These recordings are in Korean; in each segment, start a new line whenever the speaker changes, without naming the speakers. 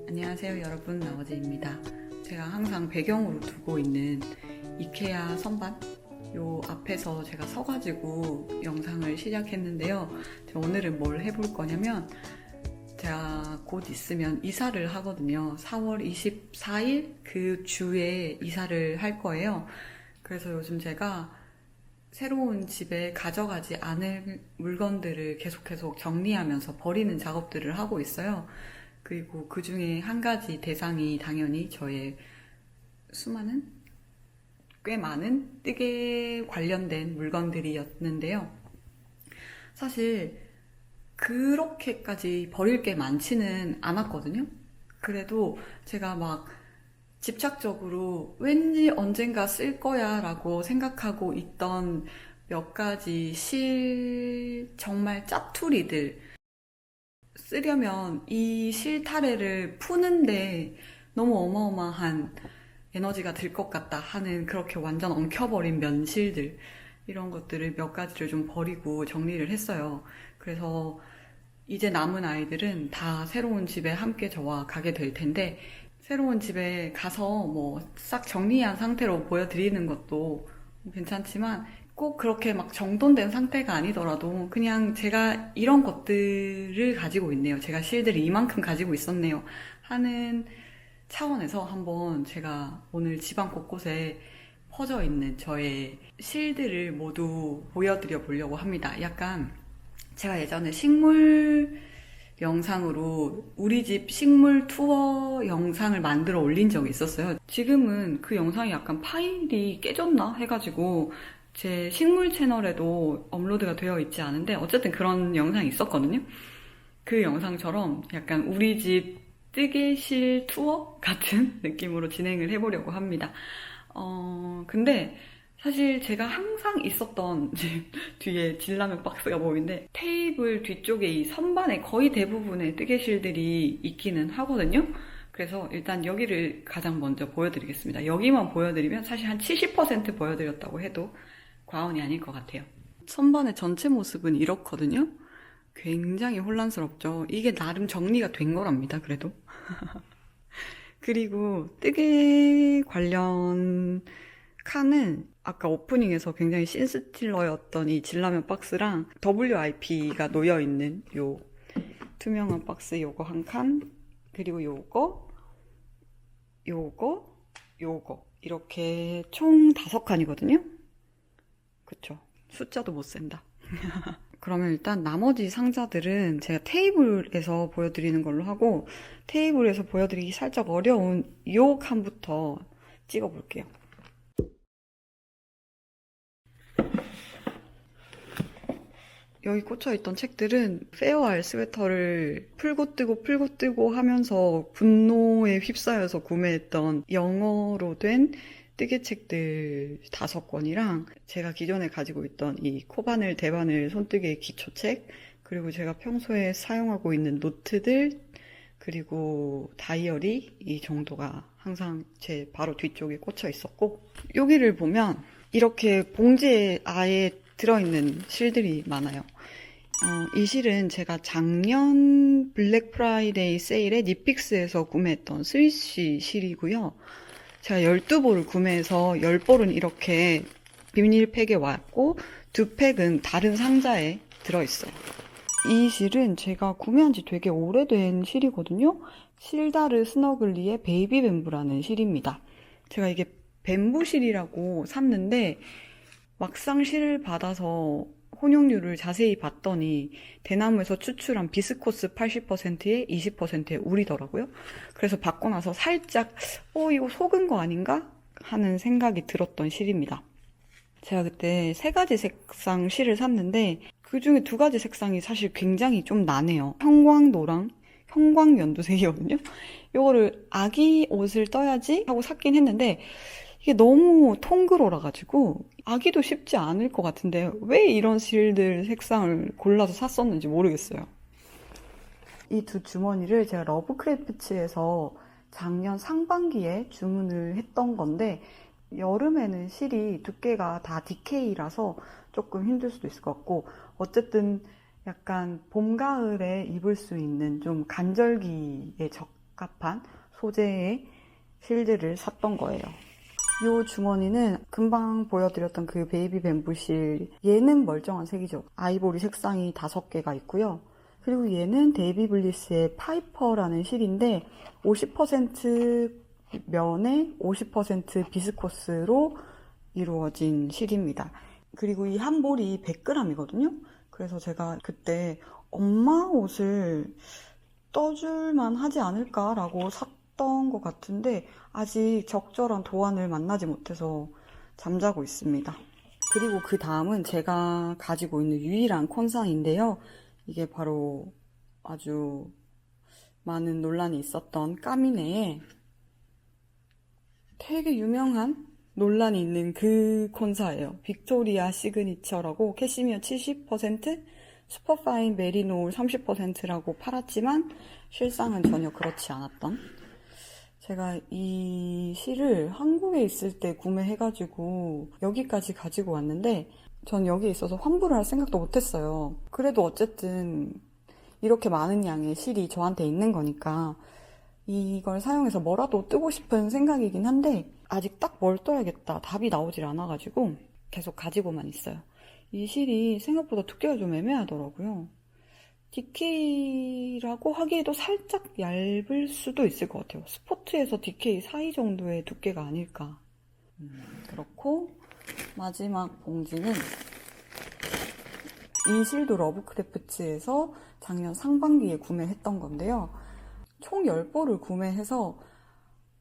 안녕하세요 여러분, 나머지입니다. 제가 항상 배경으로 두고 있는 이케아 선반 요 앞에서 제가 서가지고 영상을 시작했는데요. 오늘은 뭘 해볼 거냐면 제가 곧 있으면 이사를 하거든요. 4월 24일 그 주에 이사를 할 거예요. 그래서 요즘 제가 새로운 집에 가져가지 않을 물건들을 계속 정리하면서 버리는 작업들을 하고 있어요. 그리고 그 중에 한 가지 대상이 당연히 저의 수많은, 꽤 많은 뜨개 관련된 물건들이었는데요. 사실 그렇게까지 버릴 게 많지는 않았거든요. 그래도 제가 막 집착적으로 왠지 언젠가 쓸 거야 라고 생각하고 있던 몇 가지 정말 짭투리들, 쓰려면 이 실타래를 푸는데 너무 어마어마한 에너지가 들 것 같다 하는, 그렇게 완전 엉켜버린 면실들, 이런 것들을 몇 가지를 좀 버리고 정리를 했어요. 그래서 이제 남은 아이들은 다 새로운 집에 함께 저와 가게 될 텐데, 새로운 집에 가서 뭐 싹 정리한 상태로 보여드리는 것도 괜찮지만, 꼭 그렇게 막 정돈된 상태가 아니더라도 그냥 제가 이런 것들을 가지고 있네요, 제가 실들을 이만큼 가지고 있었네요 하는 차원에서 한번 제가 오늘 집안 곳곳에 퍼져 있는 저의 실들을 모두 보여드려 보려고 합니다. 약간 제가 예전에 식물 영상으로 우리 집 식물 투어 영상을 만들어 올린 적이 있었어요. 지금은 그 영상이 약간 파일이 깨졌나 해가지고 제 식물 채널에도 업로드가 되어 있지 않은데, 어쨌든 그런 영상이 있었거든요. 그 영상처럼 약간 우리 집 뜨개실 투어 같은 느낌으로 진행을 해보려고 합니다. 근데 사실 제가 항상 있었던 뒤에 진라면 박스가 보이는데, 테이블 뒤쪽에 이 선반에 거의 대부분의 뜨개실들이 있기는 하거든요. 그래서 일단 여기를 가장 먼저 보여드리겠습니다. 여기만 보여드리면 사실 한 70% 보여드렸다고 해도 과언이 아닐 것 같아요. 선반의 전체 모습은 이렇거든요. 굉장히 혼란스럽죠. 이게 나름 정리가 된 거랍니다, 그래도. 그리고 뜨개 관련 칸은 아까 오프닝에서 굉장히 신스틸러였던 이 진라면 박스랑 WIP가 놓여있는 요 투명한 박스 요거 한 칸, 그리고 요거, 요거 이렇게 총 5칸이거든요. 그쵸? 숫자도 못 센다. 그러면 일단 나머지 상자들은 제가 테이블에서 보여드리는 걸로 하고, 테이블에서 보여드리기 살짝 어려운 요 칸부터 찍어볼게요. 여기 꽂혀있던 책들은 페어알 스웨터를 풀고 뜨고 하면서 분노에 휩싸여서 구매했던 영어로 된 뜨개책들 5권이랑, 제가 기존에 가지고 있던 이 코바늘, 대바늘 손뜨개 기초책, 그리고 제가 평소에 사용하고 있는 노트들, 그리고 다이어리, 이 정도가 항상 제 바로 뒤쪽에 꽂혀 있었고, 여기를 보면 이렇게 봉지에 아예 들어있는 실들이 많아요. 이 실은 제가 작년 블랙 프라이데이 세일에 니픽스에서 구매했던 스위시 실이고요. 제가 12볼을 구매해서 10볼은 이렇게 비닐팩에 왔고, 2팩은 다른 상자에 들어있어요. 이 실은 제가 구매한 지 되게 오래된 실이거든요. 실다르 스너글리의 베이비 뱀부라는 실입니다. 제가 이게 뱀부 실이라고 샀는데, 막상 실을 받아서 혼용률을 자세히 봤더니 대나무에서 추출한 비스코스 80%에 20%의 울이더라고요. 그래서 받고 나서 살짝 이거 속은 거 아닌가 하는 생각이 들었던 실입니다. 제가 그때 3가지 색상 실을 샀는데 그 중에 2가지 색상이 사실 굉장히 좀 나네요. 형광노랑 형광연두색이거든요. 이거를 아기 옷을 떠야지 하고 샀긴 했는데, 이게 너무 통그러라 가지고 아기도 쉽지 않을 것 같은데 왜 이런 실들 색상을 골라서 샀었는지 모르겠어요. 이 2주머니를 제가 러브크래프츠에서 작년 상반기에 주문을 했던 건데, 여름에는 실이 두께가 다 DK라서 조금 힘들 수도 있을 것 같고, 어쨌든 약간 봄, 가을에 입을 수 있는 좀 간절기에 적합한 소재의 실들을 샀던 거예요. 이 주머니는 금방 보여드렸던 그 베이비 뱀부 실, 얘는 멀쩡한 색이죠. 아이보리 색상이 5개가 있고요. 그리고 얘는 데이비 블리스의 파이퍼라는 실인데 50% 면에 50% 비스코스로 이루어진 실입니다. 그리고 이 한 볼이 100g이거든요. 그래서 제가 그때 엄마 옷을 떠줄만 하지 않을까라고 샀던 것 같은데 아직 적절한 도안을 만나지 못해서 잠자고 있습니다. 그리고 그 다음은 제가 가지고 있는 유일한 콘상인데요. 이게 바로 아주 많은 논란이 있었던 까미네의 되게 유명한 논란이 있는 그 콘사예요. 빅토리아 시그니처라고 캐시미어 70%, 슈퍼파인 메리노 30%라고 팔았지만 실상은 전혀 그렇지 않았던, 제가 이 실을 한국에 있을 때 구매해가지고 여기까지 가지고 왔는데 전 여기에 있어서 환불을 할 생각도 못했어요. 그래도 어쨌든 이렇게 많은 양의 실이 저한테 있는 거니까 이걸 사용해서 뭐라도 뜨고 싶은 생각이긴 한데 아직 딱 뭘 떠야겠다 답이 나오질 않아가지고 계속 가지고만 있어요. 이 실이 생각보다 두께가 좀 애매하더라고요. DK라고 하기에도 살짝 얇을 수도 있을 것 같아요. 스포츠에서 DK 사이 정도의 두께가 아닐까. 그렇고 마지막 봉지는 이 실도 러브크래프트에서 작년 상반기에 구매했던 건데요. 총 10볼을 구매해서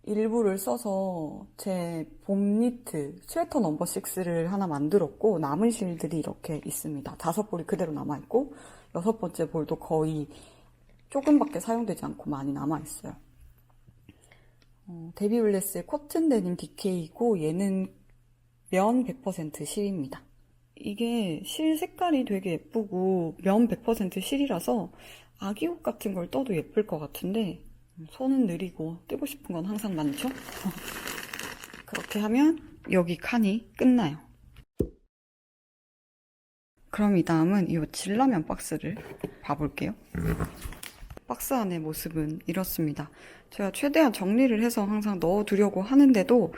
일부를 써서 제 봄 니트 스웨터 넘버 6를 하나 만들었고 남은 실들이 이렇게 있습니다. 5볼이 그대로 남아있고 6번째 볼도 거의 조금밖에 사용되지 않고 많이 남아있어요. 데비 블레스의 코튼 데님 DK이고 얘는 면 100% 실입니다. 이게 실 색깔이 되게 예쁘고 면 100% 실이라서 아기옷 같은 걸 떠도 예쁠 것 같은데 손은 느리고 뜨고 싶은 건 항상 많죠? 그렇게 하면 여기 칸이 끝나요. 그럼 이 다음은 이 진라면 박스를 봐볼게요. 박스 안의 모습은 이렇습니다. 제가 최대한 정리를 해서 항상 넣어두려고 하는데도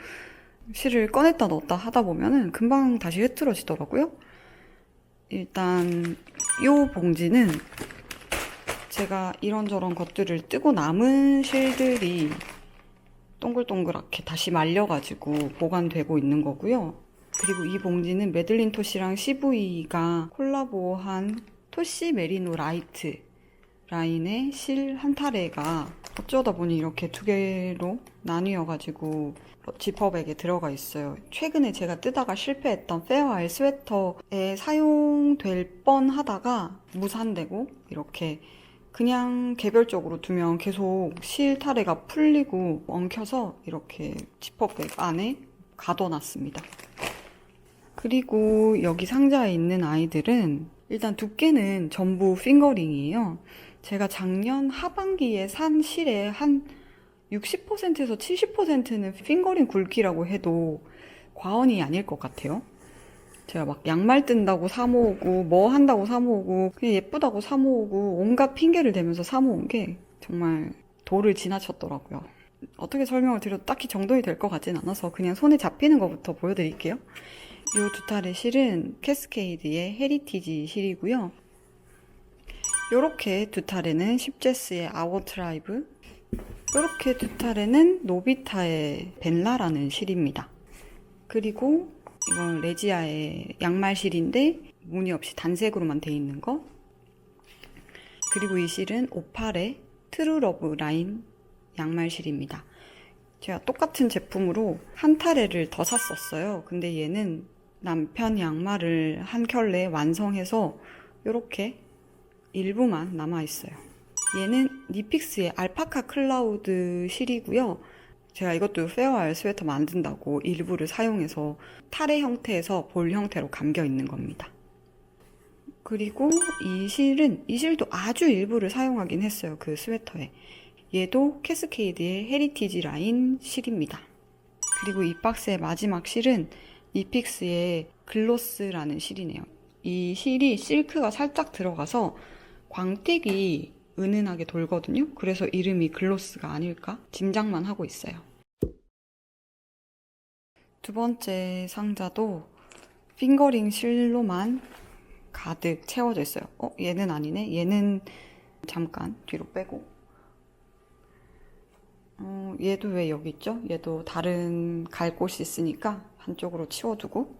실을 꺼냈다 넣었다 하다 보면은 금방 다시 흐트러지더라고요. 일단 이 봉지는 제가 이런저런 것들을 뜨고 남은 실들이 동글동글하게 다시 말려가지고 보관되고 있는 거고요. 그리고 이 봉지는 매들린 토시랑 CV가 콜라보한 토시 메리노 라이트 라인의 실 한 타레가 어쩌다 보니 이렇게 2개로 나뉘어가지고 지퍼백에 들어가 있어요. 최근에 제가 뜨다가 실패했던 페어아일 스웨터에 사용될 뻔하다가 무산되고 이렇게 그냥 개별적으로 두면 계속 실 타레가 풀리고 엉켜서 이렇게 지퍼백 안에 가둬놨습니다. 그리고 여기 상자에 있는 아이들은 일단 두께는 전부 핑거링이에요. 제가 작년 하반기에 산 실의 한 60%에서 70%는 핑거링 굵기라고 해도 과언이 아닐 것 같아요. 제가 막 양말 뜬다고 사모으고 뭐 한다고 사모으고 그냥 예쁘다고 사모으고 온갖 핑계를 대면서 사모은 게 정말 도를 지나쳤더라고요. 어떻게 설명을 드려도 딱히 정돈이 될 것 같진 않아서 그냥 손에 잡히는 것부터 보여드릴게요. 이 2탈의 실은 캐스케이드의 헤리티지 실이고요. 요렇게 2탈에는 십제스의 아워트라이브, 요렇게 2탈에는 노비타의 벨라라는 실입니다. 그리고 이건 레지아의 양말 실인데 무늬 없이 단색으로만 돼 있는 거. 그리고 이 실은 오팔의 트루러브 라인 양말 실입니다. 제가 똑같은 제품으로 한 타레를 더 샀었어요. 근데 얘는 남편 양말을 한 켤레 완성해서 이렇게 일부만 남아있어요. 얘는 니픽스의 알파카 클라우드 실이고요. 제가 이것도 페어아일 스웨터 만든다고 일부를 사용해서 타레 형태에서 볼 형태로 감겨 있는 겁니다. 그리고 이 실도 아주 일부를 사용하긴 했어요. 그 스웨터에. 얘도 캐스케이드의 헤리티지 라인 실입니다. 그리고 이 박스의 마지막 실은 니픽스의 글로스라는 실이네요. 이 실이 실크가 살짝 들어가서 광택이 은은하게 돌거든요. 그래서 이름이 글로스가 아닐까 짐작만 하고 있어요. 두 번째 상자도 핑거링 실로만 가득 채워져 있어요. 얘는 아니네. 얘는 잠깐 뒤로 빼고. 얘도 왜 여기 있죠? 얘도 다른 갈 곳이 있으니까 한쪽으로 치워두고.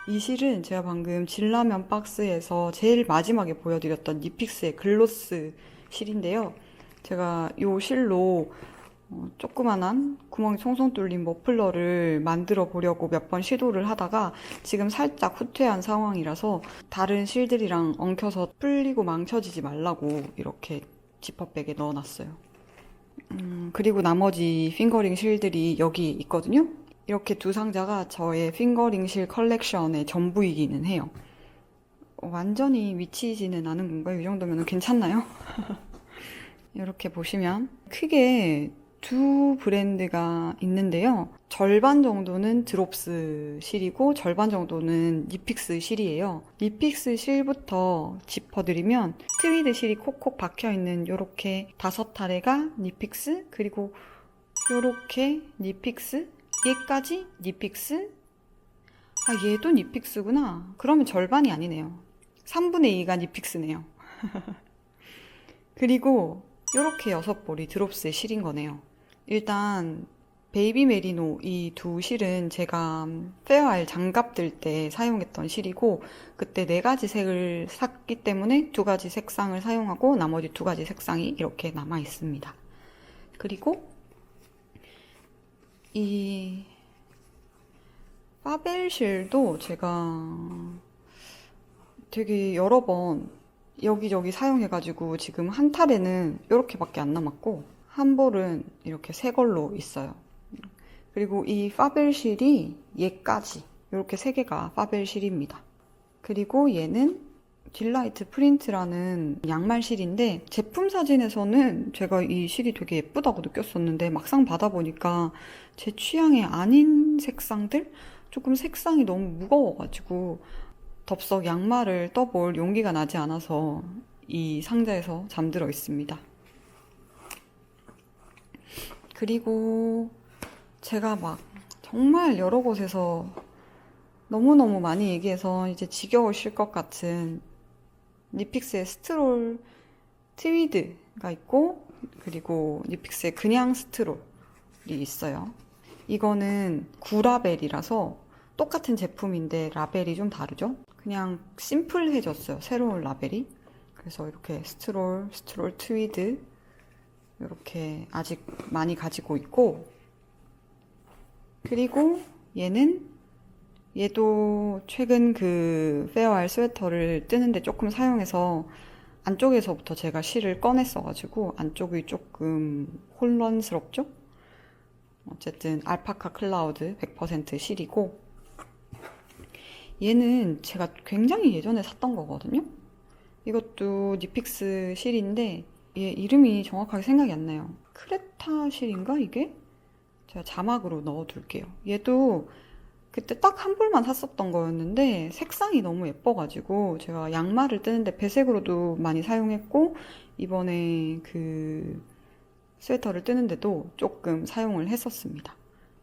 이 실은 제가 방금 진라면 박스에서 제일 마지막에 보여드렸던 니픽스의 글로스 실인데요. 제가 이 실로 조그만한 구멍이 송송 뚫린 머플러를 만들어 보려고 몇 번 시도를 하다가 지금 살짝 후퇴한 상황이라서 다른 실들이랑 엉켜서 풀리고 망쳐지지 말라고 이렇게 지퍼백에 넣어놨어요. 그리고 나머지 핑거링 실들이 여기 있거든요. 이렇게 두 상자가 저의 핑거링 실 컬렉션의 전부이기는 해요. 완전히 미치지는 않은 건가요? 이 정도면 괜찮나요? 이렇게 보시면 크게 두 브랜드가 있는데요. 절반 정도는 드롭스 실이고 절반 정도는 니픽스 실이에요. 니픽스 실부터 짚어드리면 트위드 실이 콕콕 박혀있는 요렇게 5타래가 니픽스, 그리고 요렇게 니픽스, 얘까지 니픽스. 얘도 니픽스구나. 그러면 절반이 아니네요. 3분의 2가 니픽스네요. 그리고 요렇게 6볼이 드롭스의 실인 거네요. 일단 베이비 메리노 이 두 실은 제가 페어알 장갑 들 때 사용했던 실이고, 그때 4가지 색을 샀기 때문에 2가지 색상을 사용하고 나머지 2가지 색상이 이렇게 남아 있습니다. 그리고 이 파벨 실도 제가 되게 여러 번 여기저기 사용해가지고 지금 한 탈에는 이렇게밖에 안 남았고 한 볼은 이렇게 새 걸로 있어요. 그리고 이 파벨 실이 얘까지 이렇게 3개가 파벨 실입니다. 그리고 얘는 딜라이트 프린트라는 양말 실인데 제품 사진에서는 제가 이 실이 되게 예쁘다고 느꼈었는데 막상 받아보니까 제 취향이 아닌 색상들? 조금 색상이 너무 무거워가지고 덥석 양말을 떠볼 용기가 나지 않아서 이 상자에서 잠들어 있습니다. 그리고 제가 막 정말 여러 곳에서 너무너무 많이 얘기해서 이제 지겨우실 것 같은 니픽스의 스트롤 트위드가 있고, 그리고 니픽스의 그냥 스트롤이 있어요. 이거는 구라벨이라서 똑같은 제품인데 라벨이 좀 다르죠? 그냥 심플해졌어요. 새로운 라벨이. 그래서 이렇게 스트롤 트위드 이렇게 아직 많이 가지고 있고, 그리고 얘도 최근 그 페어알 스웨터를 뜨는데 조금 사용해서 안쪽에서부터 제가 실을 꺼냈어가지고 안쪽이 조금 혼란스럽죠? 어쨌든 알파카 클라우드 100% 실이고, 얘는 제가 굉장히 예전에 샀던 거거든요. 이것도 니픽스 실인데 얘 이름이 정확하게 생각이 안 나요. 크레타 실인가 이게? 제가 자막으로 넣어둘게요. 얘도 그때 딱 한 볼만 샀었던 거였는데 색상이 너무 예뻐가지고 제가 양말을 뜨는데 배색으로도 많이 사용했고 이번에 그 스웨터를 뜨는데도 조금 사용을 했었습니다.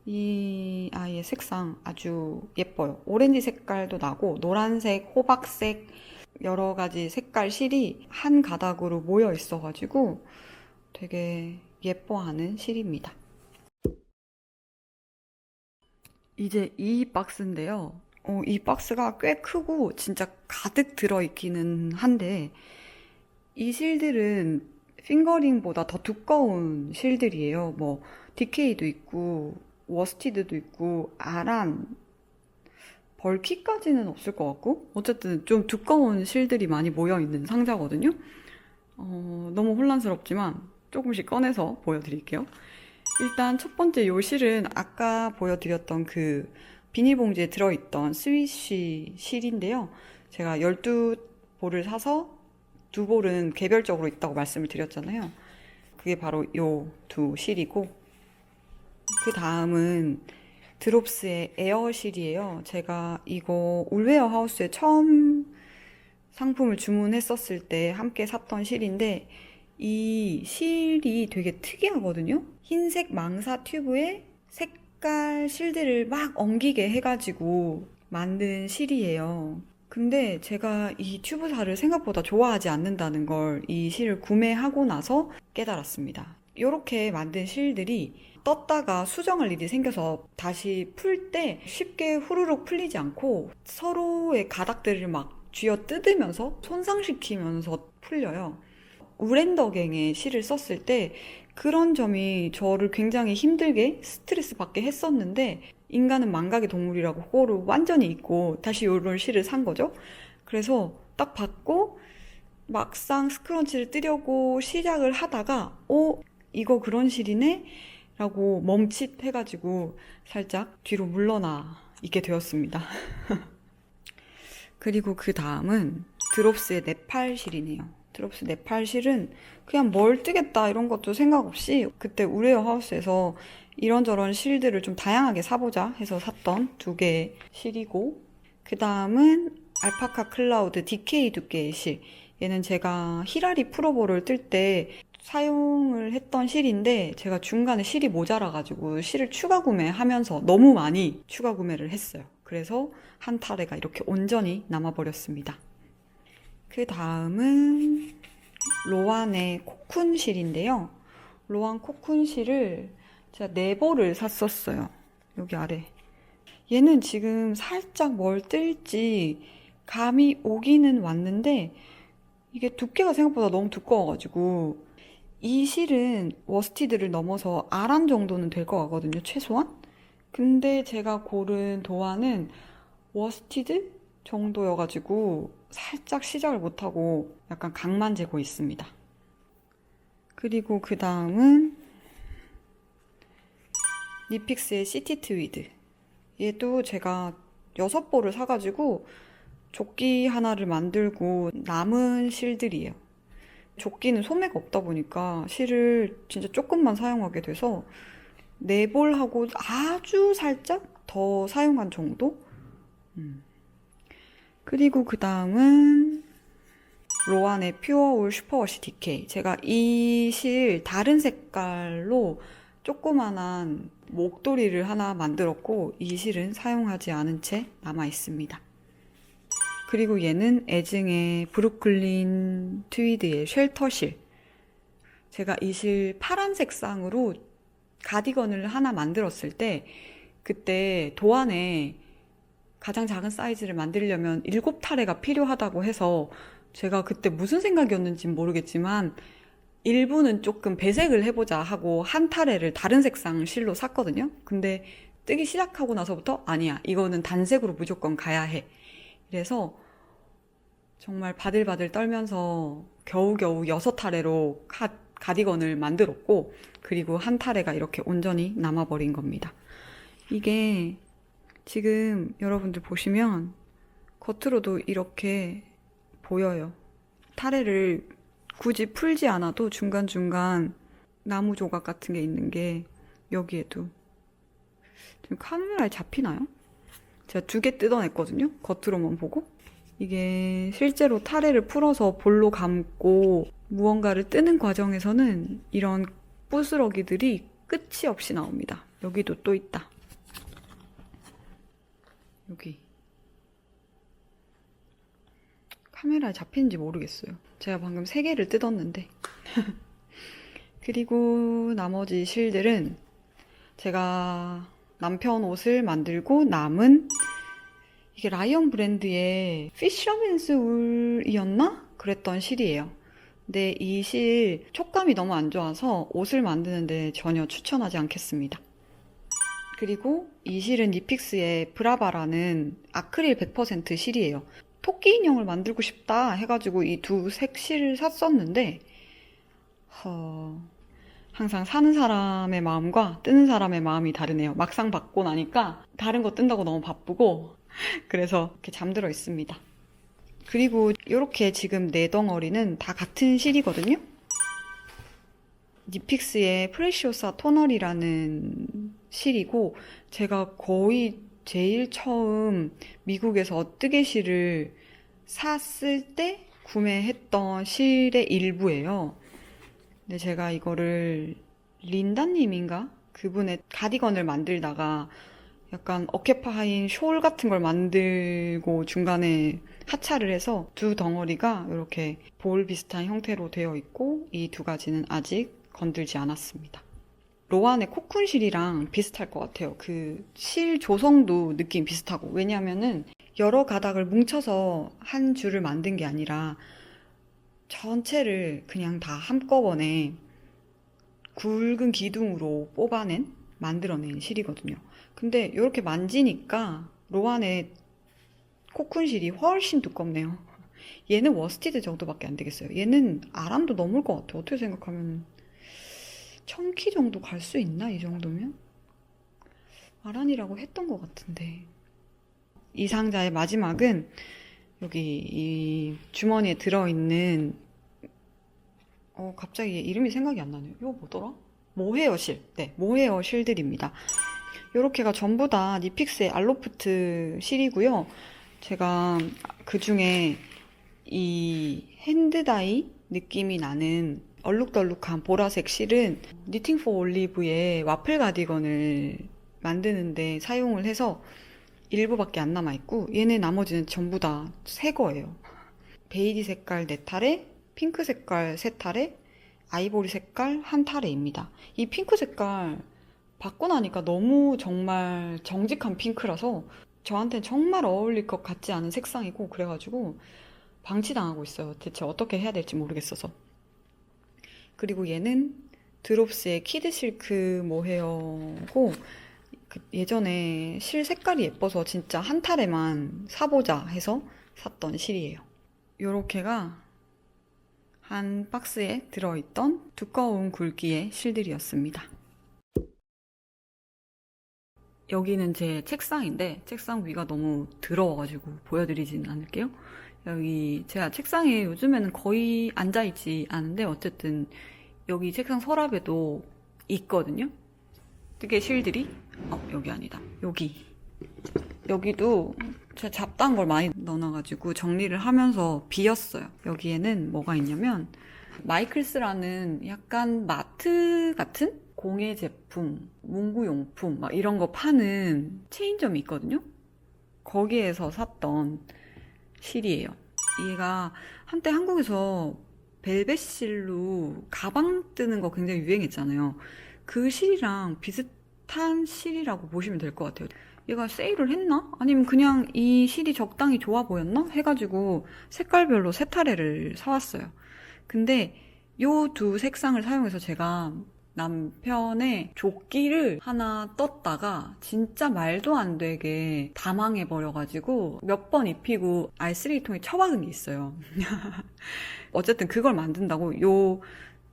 이 아이의 색상 아주 예뻐요. 오렌지 색깔도 나고 노란색, 호박색 여러 가지 색깔 실이 한 가닥으로 모여 있어가지고 되게 예뻐하는 실입니다. 이제 이 박스인데요. 이 박스가 꽤 크고 진짜 가득 들어있기는 한데 이 실들은 핑거링보다 더 두꺼운 실들이에요. 뭐 디케이도 있고 워스티드도 있고 아란, 벌키까지는 없을 것 같고 어쨌든 좀 두꺼운 실들이 많이 모여있는 상자거든요. 너무 혼란스럽지만 조금씩 꺼내서 보여드릴게요. 일단 첫 번째 요 실은 아까 보여드렸던 그 비닐봉지에 들어있던 스위쉬 실인데요. 제가 12볼을 사서 2볼은 개별적으로 있다고 말씀을 드렸잖아요. 그게 바로 요 두 실이고, 그 다음은 드롭스의 에어실이에요. 제가 이거 올웨어 하우스에 처음 상품을 주문했었을 때 함께 샀던 실인데 이 실이 되게 특이하거든요. 흰색 망사 튜브에 색깔 실들을 막 엉기게 해가지고 만든 실이에요. 근데 제가 이 튜브살을 생각보다 좋아하지 않는다는 걸 이 실을 구매하고 나서 깨달았습니다. 이렇게 만든 실들이 떴다가 수정할 일이 생겨서 다시 풀 때 쉽게 후루룩 풀리지 않고 서로의 가닥들을 막 쥐어 뜯으면서 손상시키면서 풀려요. 우렌더갱의 실을 썼을 때 그런 점이 저를 굉장히 힘들게 스트레스 받게 했었는데, 인간은 망각의 동물이라고 그거를 완전히 잊고 다시 이런 실을 산 거죠. 그래서 딱 받고 막상 스크런치를 뜨려고 시작을 하다가 이거 그런 실이네? 라고 멈칫해가지고 살짝 뒤로 물러나 있게 되었습니다. 그리고 그 다음은 드롭스의 네팔 실이네요. 드롭스 네팔 실은 그냥 뭘 뜨겠다 이런 것도 생각 없이 그때 우레어 하우스에서 이런저런 실들을 좀 다양하게 사보자 해서 샀던 두 개의 실이고, 그 다음은 알파카 클라우드 DK 두께의 실. 얘는 제가 히라리 프로보를 뜰 때 사용을 했던 실인데 제가 중간에 실이 모자라가지고 실을 추가 구매하면서 너무 많이 추가 구매를 했어요. 그래서 한 타래가 이렇게 온전히 남아버렸습니다. 그 다음은 로안의 코쿤 실인데요. 로안 코쿤 실을 제가 4벌을 샀었어요. 여기 아래. 얘는 지금 살짝 뭘 뜰지 감이 오기는 왔는데 이게 두께가 생각보다 너무 두꺼워가지고 이 실은 워스티드를 넘어서 아란 정도는 될 것 같거든요, 최소한. 근데 제가 고른 도안은 워스티드 정도여가지고 살짝 시작을 못하고 약간 각만 재고 있습니다. 그리고 그 다음은 니픽스의 시티 트위드. 얘도 제가 6벌을 사가지고 조끼 하나를 만들고 남은 실들이에요. 조끼는 소매가 없다 보니까 실을 진짜 조금만 사용하게 돼서 4벌하고 아주 살짝 더 사용한 정도? 그리고 그 다음은 로안의 퓨어울 슈퍼워시 DK. 제가 이 실 다른 색깔로 조그만한 목도리를 하나 만들었고 이 실은 사용하지 않은 채 남아 있습니다. 그리고 얘는 애증의 브루클린 트위드의 쉘터실. 제가 이 실 파란색 쌍으로 가디건을 하나 만들었을 때 그때 도안에 가장 작은 사이즈를 만들려면 7타래가 필요하다고 해서 제가 그때 무슨 생각이었는지 모르겠지만 일부는 조금 배색을 해보자 하고 한 타래를 다른 색상 실로 샀거든요. 근데 뜨기 시작하고 나서부터 아니야, 이거는 단색으로 무조건 가야 해. 그래서 정말 바들바들 떨면서 겨우겨우 6타래로 가디건을 만들었고, 그리고 한 타래가 이렇게 온전히 남아버린 겁니다. 이게 지금 여러분들 보시면 겉으로도 이렇게 보여요. 타래를 굳이 풀지 않아도 중간중간 나무 조각 같은 게 있는 게 여기에도. 지금 카메라에 잡히나요? 제가 2개 뜯어냈거든요. 겉으로만 보고. 이게 실제로 타래를 풀어서 볼로 감고 무언가를 뜨는 과정에서는 이런 부스러기들이 끝이 없이 나옵니다. 여기도 또 있다. 여기. 카메라에 잡히는지 모르겠어요. 제가 방금 3개를 뜯었는데. 그리고 나머지 실들은 제가 남편 옷을 만들고 남은 이게 라이언 브랜드의 피셔맨스 울이었나? 그랬던 실이에요. 근데 이 실 촉감이 너무 안 좋아서 옷을 만드는데 전혀 추천하지 않겠습니다. 그리고 이 실은 니픽스의 브라바라는 아크릴 100% 실이에요. 토끼 인형을 만들고 싶다 해가지고 이 두 색 실을 샀었는데 항상 사는 사람의 마음과 뜨는 사람의 마음이 다르네요. 막상 받고 나니까 다른 거 뜬다고 너무 바쁘고 그래서 이렇게 잠들어 있습니다. 그리고 이렇게 지금 4덩어리는 다 같은 실이거든요. 니픽스의 프레시오사 토널이라는 실이고, 제가 거의 제일 처음 미국에서 뜨개실을 샀을 때 구매했던 실의 일부예요. 근데 제가 이거를 린다님인가? 그분의 가디건을 만들다가 약간 어깨파인 숄 같은 걸 만들고 중간에 하차를 해서 두 덩어리가 이렇게 볼 비슷한 형태로 되어 있고 이 두 가지는 아직 건들지 않았습니다. 로안의 코쿤실이랑 비슷할 것 같아요. 그 실 조성도 느낌 비슷하고. 왜냐면은 여러 가닥을 뭉쳐서 한 줄을 만든 게 아니라 전체를 그냥 다 한꺼번에 굵은 기둥으로 만들어낸 실이거든요. 근데 이렇게 만지니까 로안의 코쿤실이 훨씬 두껍네요. 얘는 워스티드 정도밖에 안 되겠어요. 얘는 아람도 넘을 것 같아요. 어떻게 생각하면 1000키 정도 갈 수 있나? 이 정도면? 아란이라고 했던 것 같은데. 이 상자의 마지막은 여기 이 주머니에 들어있는 갑자기 얘 이름이 생각이 안 나네요. 이거 뭐더라? 모헤어 실. 네, 모헤어 실들입니다. 요렇게가 전부 다 니픽스의 알로프트 실이고요. 제가 그 중에 이 핸드다이 느낌이 나는 얼룩덜룩한 보라색 실은 니팅 포 올리브의 와플 가디건을 만드는데 사용을 해서 일부밖에 안 남아있고 얘네 나머지는 전부 다 새 거예요. 베이지 색깔 4탈에 핑크 색깔 3탈에 아이보리 색깔 1탈에입니다. 이 핑크 색깔 받고 나니까 너무 정말 정직한 핑크라서 저한테는 정말 어울릴 것 같지 않은 색상이고 그래가지고 방치당하고 있어요. 대체 어떻게 해야 될지 모르겠어서. 그리고 얘는 드롭스의 키드 실크 모헤어고 예전에 실 색깔이 예뻐서 진짜 한 탈에만 사보자 해서 샀던 실이에요. 요렇게가 한 박스에 들어있던 두꺼운 굵기의 실들이었습니다. 여기는 제 책상인데 책상 위가 너무 더러워가지고 보여드리진 않을게요. 여기 제가 책상에 요즘에는 거의 앉아있지 않은데 어쨌든 여기 책상 서랍에도 있거든요. 뜨개 실들이 여기 아니다. 여기도 제가 잡다한 걸 많이 넣어놔가지고 정리를 하면서 비었어요. 여기에는 뭐가 있냐면 마이클스라는 약간 마트 같은 공예 제품, 문구용품 막 이런 거 파는 체인점이 있거든요. 거기에서 샀던 실이에요. 얘가 한때 한국에서 벨벳 실로 가방 뜨는 거 굉장히 유행했잖아요. 그 실이랑 비슷한 실이라고 보시면 될 것 같아요. 얘가 세일을 했나? 아니면 그냥 이 실이 적당히 좋아 보였나? 해가지고 색깔별로 3타레를 사왔어요. 근데 요 두 색상을 사용해서 제가 남편의 조끼를 하나 떴다가 진짜 말도 안 되게 다 망해버려가지고 몇 번 입히고 R3통에 처박은 게 있어요. 어쨌든 그걸 만든다고 요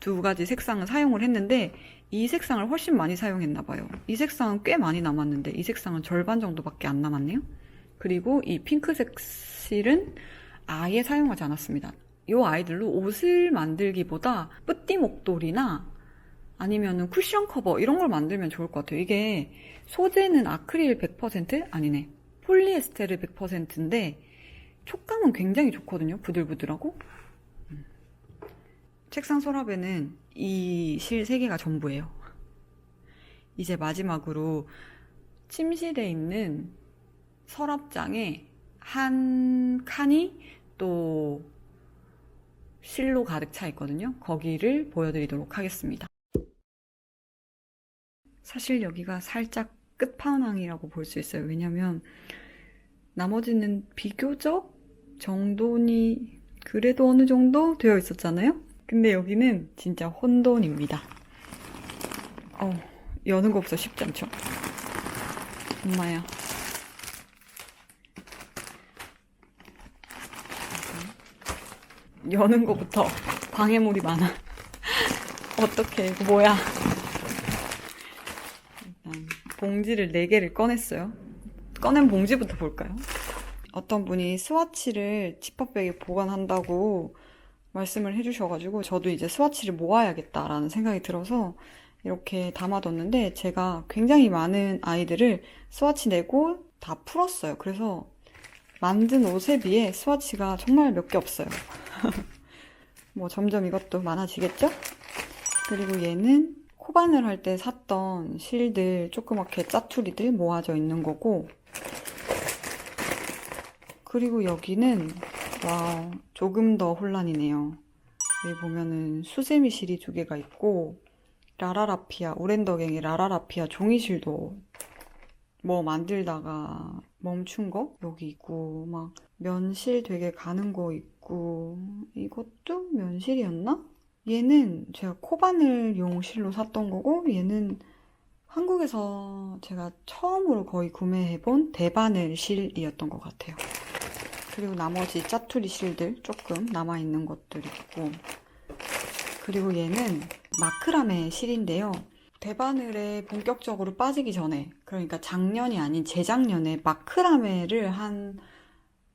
두 가지 색상을 사용을 했는데 이 색상을 훨씬 많이 사용했나봐요. 이 색상은 꽤 많이 남았는데 이 색상은 절반 정도밖에 안 남았네요. 그리고 이 핑크색 실은 아예 사용하지 않았습니다. 이 아이들로 옷을 만들기보다 뿌띠 목도리나 아니면은 쿠션 커버 이런 걸 만들면 좋을 것 같아요. 이게 소재는 아크릴 100% 아니네. 폴리에스테르 100%인데 촉감은 굉장히 좋거든요. 부들부들하고. 책상 서랍에는 이 실 3개가 전부예요. 이제 마지막으로 침실에 있는 서랍장에 한 칸이 또 실로 가득 차 있거든요. 거기를 보여드리도록 하겠습니다. 사실 여기가 살짝 끝판왕이라고 볼 수 있어요. 왜냐면 나머지는 비교적 정돈이 그래도 어느 정도 되어 있었잖아요. 근데 여기는 진짜 혼돈입니다. 여는 것부터 쉽지 않죠? 엄마야. 여는 것부터 방해물이 많아. 어떡해, 이거 뭐야. 일단 봉지를 4개를 꺼냈어요. 꺼낸 봉지부터 볼까요? 어떤 분이 스와치를 지퍼백에 보관한다고 말씀을 해주셔가지고 저도 이제 스와치를 모아야겠다라는 생각이 들어서 이렇게 담아뒀는데 제가 굉장히 많은 아이들을 스와치 내고 다 풀었어요. 그래서 만든 옷에 비해 스와치가 정말 몇 개 없어요. 뭐 점점 이것도 많아지겠죠? 그리고 얘는 코바늘 할 때 샀던 실들 조그맣게 짜투리들 모아져 있는 거고, 그리고 여기는 와 조금 더 혼란이네요. 여기 보면은 수세미 실이 두 개가 있고 라라라피아 오렌더갱이 라라라피아 종이실도 뭐 만들다가 멈춘 거 여기 있고, 막 면실 되게 가는 거 있고, 이것도 면실이었나? 얘는 제가 코바늘용 실로 샀던 거고, 얘는 한국에서 제가 처음으로 거의 구매해본 대바늘 실이었던 것 같아요. 그리고 나머지 짜투리 실들 조금 남아있는 것들 있고, 그리고 얘는 마크라메 실인데요. 대바늘에 본격적으로 빠지기 전에, 그러니까 작년이 아닌 재작년에 마크라메를 한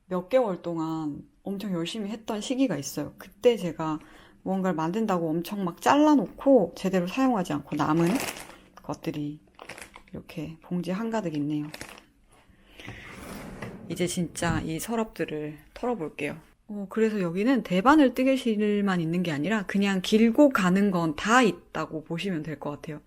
몇 개월 동안 엄청 열심히 했던 시기가 있어요. 그때 제가 뭔가를 만든다고 엄청 막 잘라놓고 제대로 사용하지 않고 남은 것들이 이렇게 봉지에 한가득 있네요. 이제 진짜 이 서랍들을 털어볼게요. 그래서 여기는 대바늘 뜨개실만 있는 게 아니라 그냥 길고 가는 건 다 있다고 보시면 될 것 같아요.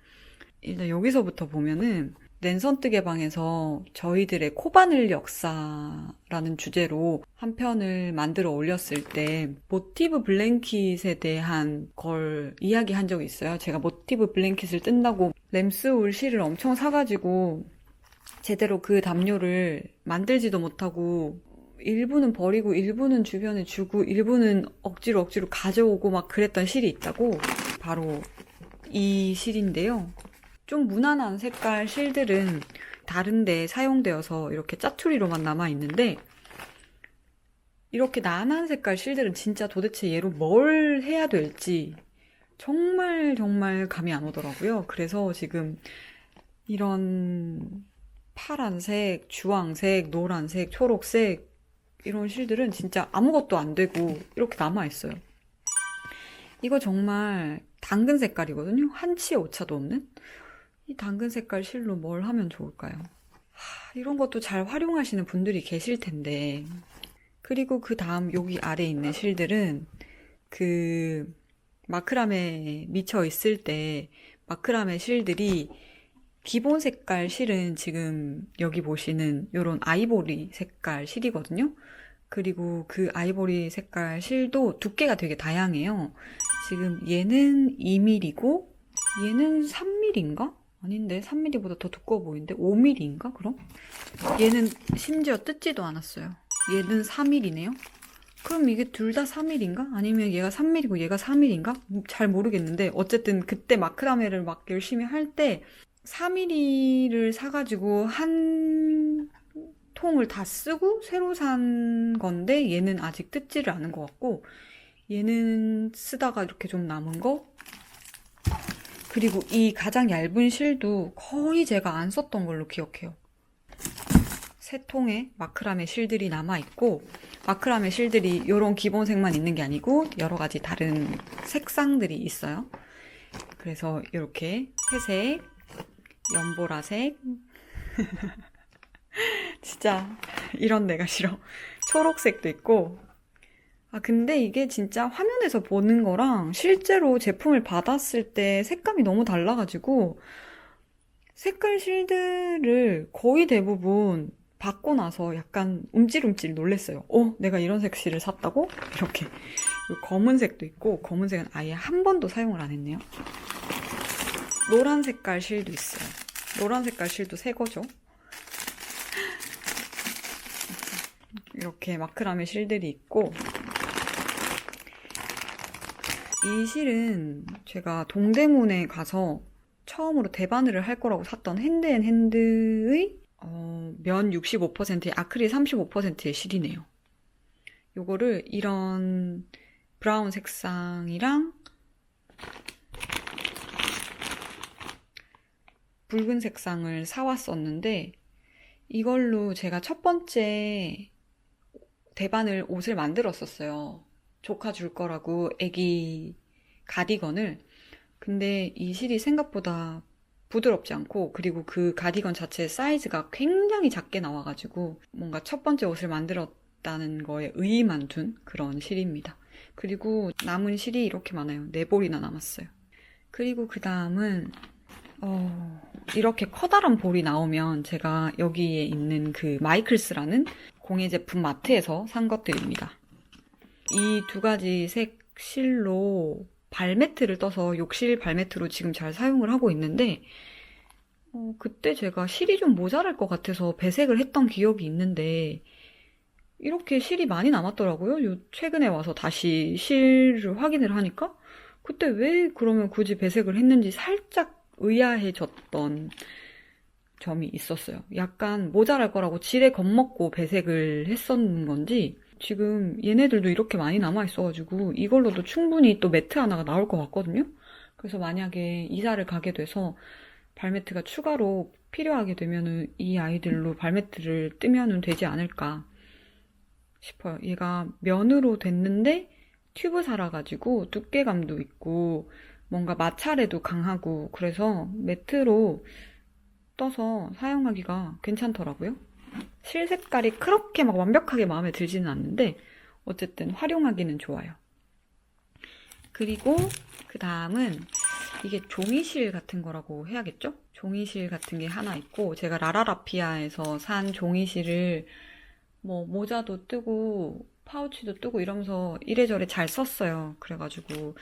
일단 여기서부터 보면은 랜선 뜨개방에서 저희들의 코바늘 역사라는 주제로 한 편을 만들어 올렸을 때 모티브 블랭킷에 대한 걸 이야기한 적이 있어요. 제가 모티브 블랭킷을 뜬다고 램스울 실을 엄청 사가지고 제대로 그 담요를 만들지도 못하고 일부는 버리고 일부는 주변에 주고 일부는 억지로 가져오고 막 그랬던 실이 있다고, 바로 이 실인데요. 좀 무난한 색깔 실들은 다른데 사용되어서 이렇게 짜투리로만 남아있는데, 이렇게 난한 색깔 실들은 진짜 도대체 얘로 뭘 해야 될지 정말 감이 안 오더라고요. 그래서 지금 이런 파란색, 주황색, 노란색, 초록색 이런 실들은 진짜 아무것도 안 되고 이렇게 남아있어요. 이거 정말 당근 색깔이거든요. 한치의 오차도 없는 이 당근 색깔 실로 뭘 하면 좋을까요? 이런 것도 잘 활용하시는 분들이 계실 텐데. 그리고 그 다음 여기 아래에 있는 실들은 그 마크라메 미쳐 있을 때 마크라메 실들이 기본 색깔 실은 지금 여기 보시는 이런 아이보리 색깔 실이거든요. 그리고 그 아이보리 색깔 실도 두께가 되게 다양해요. 지금 얘는 2mm고 얘는 3mm인가? 아닌데 3mm보다 더 두꺼워 보이는데 5mm인가 그럼? 얘는 심지어 뜯지도 않았어요. 얘는 4mm네요. 그럼 이게 둘 다 4mm인가? 아니면 얘가 3mm고 얘가 4mm인가? 잘 모르겠는데 어쨌든 그때 마크라메를 막 열심히 할 때 4mm를 사가지고 한 통을 다 쓰고 새로 산 건데 얘는 아직 뜯지를 않은 것 같고, 얘는 쓰다가 이렇게 좀 남은 거, 그리고 이 가장 얇은 실도 거의 제가 안 썼던 걸로 기억해요. 세 통의 마크라메 실들이 남아있고, 마크라메 실들이 이런 기본색만 있는 게 아니고 여러 가지 다른 색상들이 있어요. 그래서 이렇게 회색, 연보라색 진짜 이런 내가 싫어. 초록색도 있고. 근데 이게 진짜 화면에서 보는 거랑 실제로 제품을 받았을 때 색감이 너무 달라가지고 색깔 실들을 거의 대부분 받고 나서 약간 움찔움찔 놀랬어요. 내가 이런 색 실을 샀다고? 이렇게. 검은색도 있고, 검은색은 아예 한 번도 사용을 안 했네요. 노란 색깔 실도 있어요. 노란 색깔 실도 새 거죠. 이렇게 마크라메 실들이 있고, 이 실은 제가 동대문에 가서 처음으로 대바늘을 할 거라고 샀던 핸드앤핸드의 면 65%에 아크릴 35%의 실이네요. 요거를 이런 브라운 색상이랑 붉은 색상을 사왔었는데, 이걸로 제가 첫 번째 대바늘 옷을 만들었었어요. 조카 줄 거라고 애기 가디건을. 근데 이 실이 생각보다 부드럽지 않고, 그리고 그 가디건 자체의 사이즈가 굉장히 작게 나와가지고 뭔가 첫 번째 옷을 만들었다는 거에 의의만 둔 그런 실입니다. 그리고 남은 실이 이렇게 많아요. 4볼이나 남았어요. 그리고 그 다음은 이렇게 커다란 볼이 나오면 제가 여기에 있는 그 마이클스라는 공예 제품 마트에서 산 것들입니다. 이 두 가지 색 실로 발매트를 떠서 욕실 발매트로 지금 잘 사용을 하고 있는데 그때 제가 실이 좀 모자랄 것 같아서 배색을 했던 기억이 있는데 이렇게 실이 많이 남았더라고요. 최근에 와서 다시 실을 확인을 하니까 그때 왜 그러면 굳이 배색을 했는지 살짝 의아해졌던 점이 있었어요. 약간 모자랄 거라고 지레 겁먹고 배색을 했었는 건지 지금 얘네들도 이렇게 많이 남아있어가지고 이걸로도 충분히 또 매트 하나가 나올 것 같거든요. 그래서 만약에 이사를 가게 돼서 발매트가 추가로 필요하게 되면은 이 아이들로 발매트를 뜨면은 되지 않을까 싶어요. 얘가 면으로 됐는데 튜브 살아가지고 두께감도 있고 뭔가 마찰에도 강하고 그래서 매트로 떠서 사용하기가 괜찮더라고요. 실 색깔이 그렇게 막 완벽하게 마음에 들지는 않는데 어쨌든 활용하기는 좋아요. 그리고 그 다음은 이게 종이실 같은 거라고 해야겠죠? 종이실 같은 게 하나 있고 제가 라라라피아에서 산 종이실을 뭐 모자도 뜨고 파우치도 뜨고 이러면서 이래저래 잘 썼어요. 그래가지고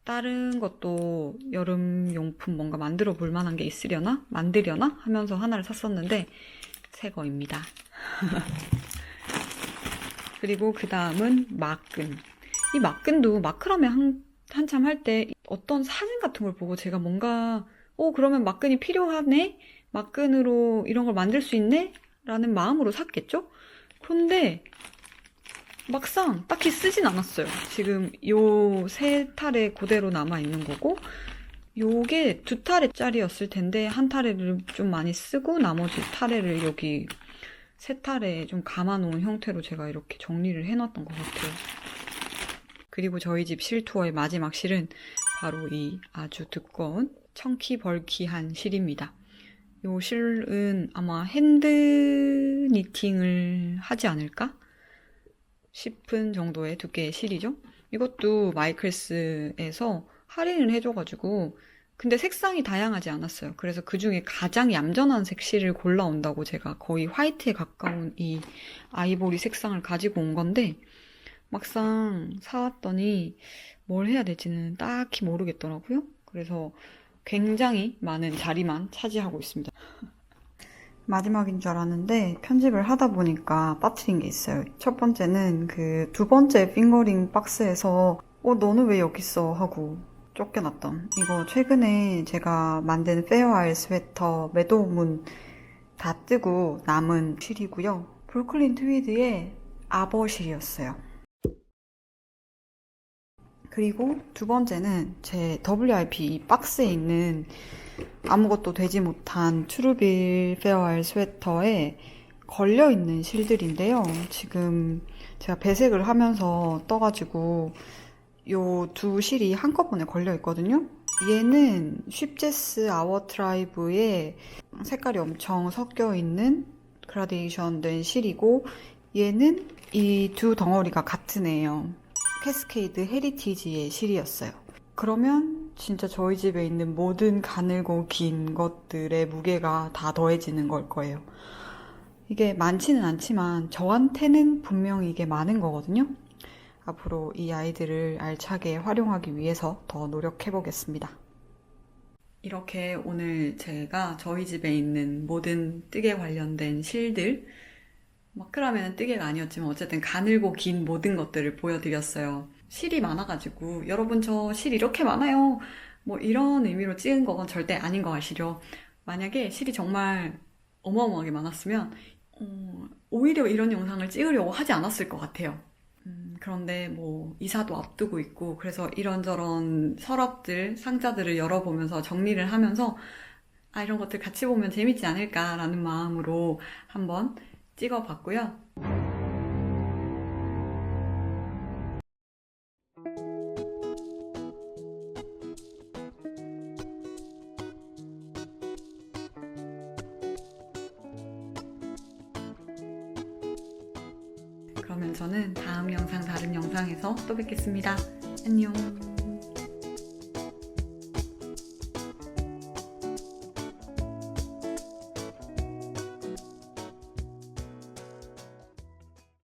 다른 것도 여름 용품 뭔가 만들어 볼 만한 게 있으려나? 만들려나? 하면서 하나를 샀었는데 새 거입니다. 그리고 그 다음은 마끈. 이 마끈도 마크라메 한참 할 때 어떤 사진 같은 걸 보고 제가 뭔가 그러면 마끈이 필요하네? 마끈으로 이런 걸 만들 수 있네? 라는 마음으로 샀겠죠? 근데 막상 딱히 쓰진 않았어요. 지금 요 세 타래 그대로 남아있는 거고 요게 두 타래짜리였을 텐데 한 타래를 좀 많이 쓰고 나머지 타래를 여기 세 타래에 좀 감아놓은 형태로 제가 이렇게 정리를 해놨던 것 같아요. 그리고 저희 집 실투어의 마지막 실은 바로 이 아주 두꺼운 청키 벌키한 실입니다. 이 실은 아마 핸드 니팅을 하지 않을까 싶은 정도의 두께의 실이죠. 이것도 마이클스에서 할인을 해줘가지고 근데 색상이 다양하지 않았어요. 그래서 그 중에 가장 얌전한 색실을 골라온다고 제가 거의 화이트에 가까운 이 아이보리 색상을 가지고 온 건데 막상 사왔더니 뭘 해야 될지는 딱히 모르겠더라고요. 그래서 굉장히 많은 자리만 차지하고 있습니다. 마지막인 줄 알았는데 편집을 하다 보니까 빠뜨린 게 있어요. 첫 번째는 그 두 번째 핑거링 박스에서 너는 왜 여기 있어? 하고 쫓겨났던 이거 최근에 제가 만든 페어아일 스웨터 매도문 다 뜨고 남은 실이고요. 브루클린 트위드의 아버실이었어요. 그리고 두 번째는 제 WRP 박스에 있는 아무것도 되지 못한 트루빌 페어아일 스웨터에 걸려있는 실들인데요. 지금 제가 배색을 하면서 떠가지고 요 두 실이 한꺼번에 걸려있거든요. 얘는 쉽제스 아워 트라이브에 색깔이 엄청 섞여있는 그라데이션 된 실이고 얘는 이 두 덩어리가 같은 애예요. 캐스케이드 헤리티지의 실이었어요. 그러면 진짜 저희 집에 있는 모든 가늘고 긴 것들의 무게가 다 더해지는 걸 거예요. 이게 많지는 않지만 저한테는 분명히 이게 많은 거거든요. 앞으로 이 아이들을 알차게 활용하기 위해서 더 노력해 보겠습니다. 이렇게 오늘 제가 저희 집에 있는 모든 뜨개 관련된 실들, 마크라메는 뜨개가 아니었지만 어쨌든 가늘고 긴 모든 것들을 보여드렸어요. 실이 많아가지고 여러분 저 실 이렇게 많아요 뭐 이런 의미로 찍은 건 절대 아닌 거 아시죠? 만약에 실이 정말 어마어마하게 많았으면 오히려 이런 영상을 찍으려고 하지 않았을 것 같아요. 그런데 뭐 이사도 앞두고 있고 그래서 이런저런 서랍들, 상자들을 열어보면서 정리를 하면서 이런 것들 같이 보면 재밌지 않을까라는 마음으로 한번 찍어봤고요. 그러면 저는 다음 영상, 다른 영상에서 또 뵙겠습니다. 안녕.